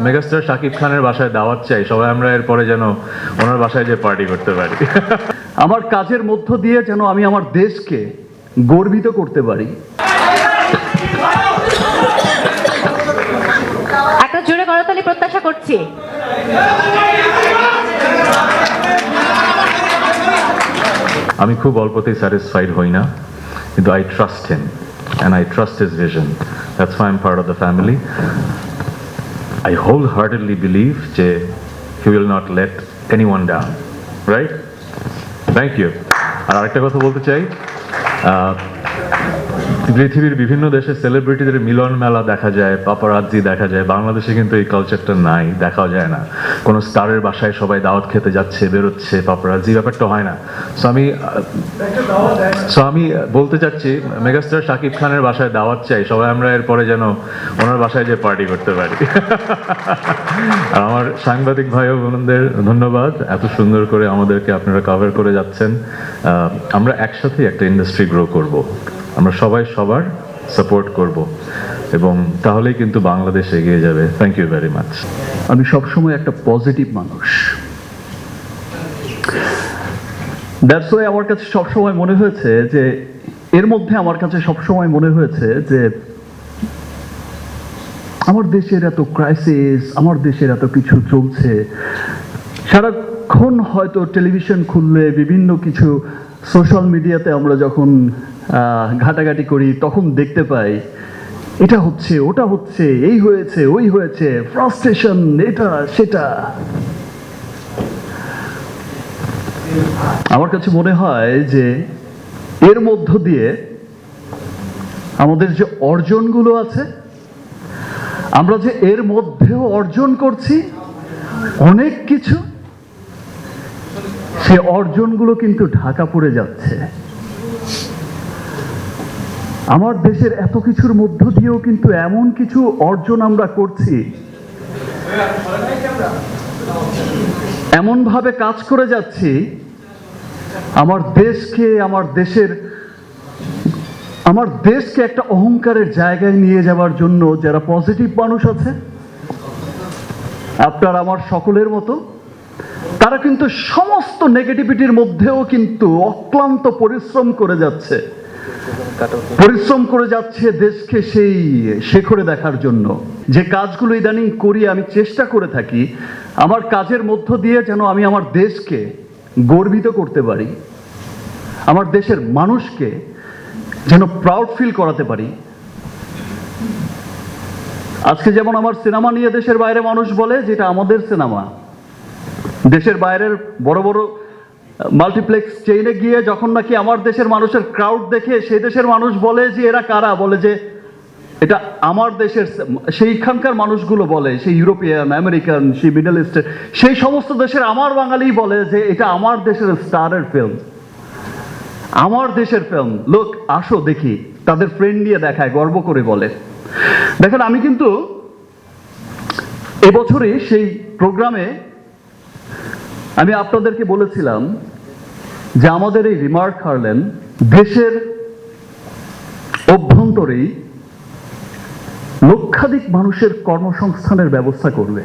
Megastar Shakib খানের বাসায় দাওয়াত চাই, সবাই আমরা এরপরে যেন ওনার বাসায় যে পার্টি করতে পারি। আমার কাজের মধ্য দিয়ে যেন আমি আমার দেশকে গর্বিত করতে পারি। একটা জোরে করতালি প্রত্যাশা করছি। আমি খুব অল্পতেই স্যাটিসফাইড হই না, কিন্তু I trust him and I trust his vision. That's why I'm part of the family. I wholeheartedly believe that he will not let anyone down. Right? Thank you. আর আরেকটা কথা বলতে চাই, পৃথিবীর বিভিন্ন দেশে সেলিব্রিটিদের মিলন মেলা দেখা যায়, পাপারাজ্জি দেখা যায়, বাংলাদেশে কিন্তু এই কালচারটা নাই, দেখাও যায় না। কোনো স্টারের বাসায় সবাই দাওয়াত খেতে যাচ্ছে, বেরোচ্ছে, পাপারাজ্জি ব্যাপারটা হয় না। সো আমি বলতে চাচ্ছি, মেগাস্টার শাকিব খানের বাসায় দাওয়াত চাই, সবাই আমরা এরপরে যেন ওনার বাসায় যে পার্টি করতে পারি। আর আমার সাংবাদিক ভাই ও বোনদের ধন্যবাদ, এত সুন্দর করে আমাদেরকে আপনারা কভার করে যাচ্ছেন। আমরা একসাথে একটা ইন্ডাস্ট্রি গ্রো করব, আমরা সবাই সবার সাপোর্ট করব, এবং তাহলেই কিন্তু বাংলাদেশ এগিয়ে যাবে। Thank you very much. আমি সবসময় একটা পজিটিভ মানুষ, দ্যাটস ওয়াই আমার কাছে সবসময় মনে হয়েছে যে এর মধ্যে আমার কাছে সবসময় মনে হয়েছে যে আমার দেশের এত ক্রাইসিস, আমার দেশের এত কিছু চলছে, সারাক্ষণ হয়তো টেলিভিশন খুললে বিভিন্ন কিছু সোশ্যাল মিডিয়াতে আমরা যখন ঘাটাঘাটি করি তখন দেখতে পাই এটা হচ্ছে, ওটা হচ্ছে, এই হয়েছে, ওই হয়েছে, ফ্রাস্ট্রেশন, এটা সেটা। আমার কাছে মনে হয় যে এর মধ্য দিয়ে আমাদের যে অর্জনগুলো আছে, আমরা যে এর মধ্যেও অর্জন করছি অনেক কিছু, সে অর্জনগুলো কিন্তু ঢাকা পড়ে যাচ্ছে। আমার দেশের এত কিছুর মধ্য দিয়েও কিন্তু এমন কিছু অর্জন আমরা করছি, এমন ভাবে কাজ করে যাচ্ছি আমার দেশকে একটা অহংকারের জায়গায় নিয়ে যাওয়ার জন্য যারা পজিটিভ মানুষ আছে আপনার আমার সকলের মতো, তারা কিন্তু সমস্ত নেগেটিভিটির মধ্যেও কিন্তু অক্লান্ত পরিশ্রম করে যাচ্ছে দেশকে সেই শেখরে দেখার জন্য। যে কাজগুলো ইদানিং করি, আমি চেষ্টা করে থাকি আমার কাজের মধ্য দিয়ে যেন আমি আমার দেশকে গর্বিত করতে পারি, আমার দেশের মানুষকে যেন প্রাউড ফিল করাতে পারি। আজকে যেমন আমার সিনেমা নিয়ে দেশের বাইরে মানুষ বলে যেটা আমাদের সিনেমা, দেশের বাইরের বড় বড় মাল্টিপ্লেক্স চেইনে গিয়ে যখন নাকি আমার দেশের মানুষের ক্রাউড দেখে সেই দেশের মানুষ বলে যে এরা কারা, বলে যে এটা আমার দেশের, সেইখানকার মানুষগুলো বলে, সেই ইউরোপিয়ান, আমেরিকান, সেই মিডল ইস্টের, সেই সমস্ত দেশের আমার বাঙালি বলে যে এটা আমার দেশের স্টারের ফিল্ম, আমার দেশের ফিল্ম, লোক আসো দেখি, তাদের ফ্রেন্ড নিয়ে দেখায়, গর্ব করে বলে। দেখেন, আমি কিন্তু এবছরই সেই প্রোগ্রামে আমি আপনাদেরকে বলেছিলাম যে আমাদের এই রিমার্ক হারল্যান্ড দেশের অভ্যন্তরেই লক্ষাধিক মানুষের কর্মসংস্থানের ব্যবস্থা করবে।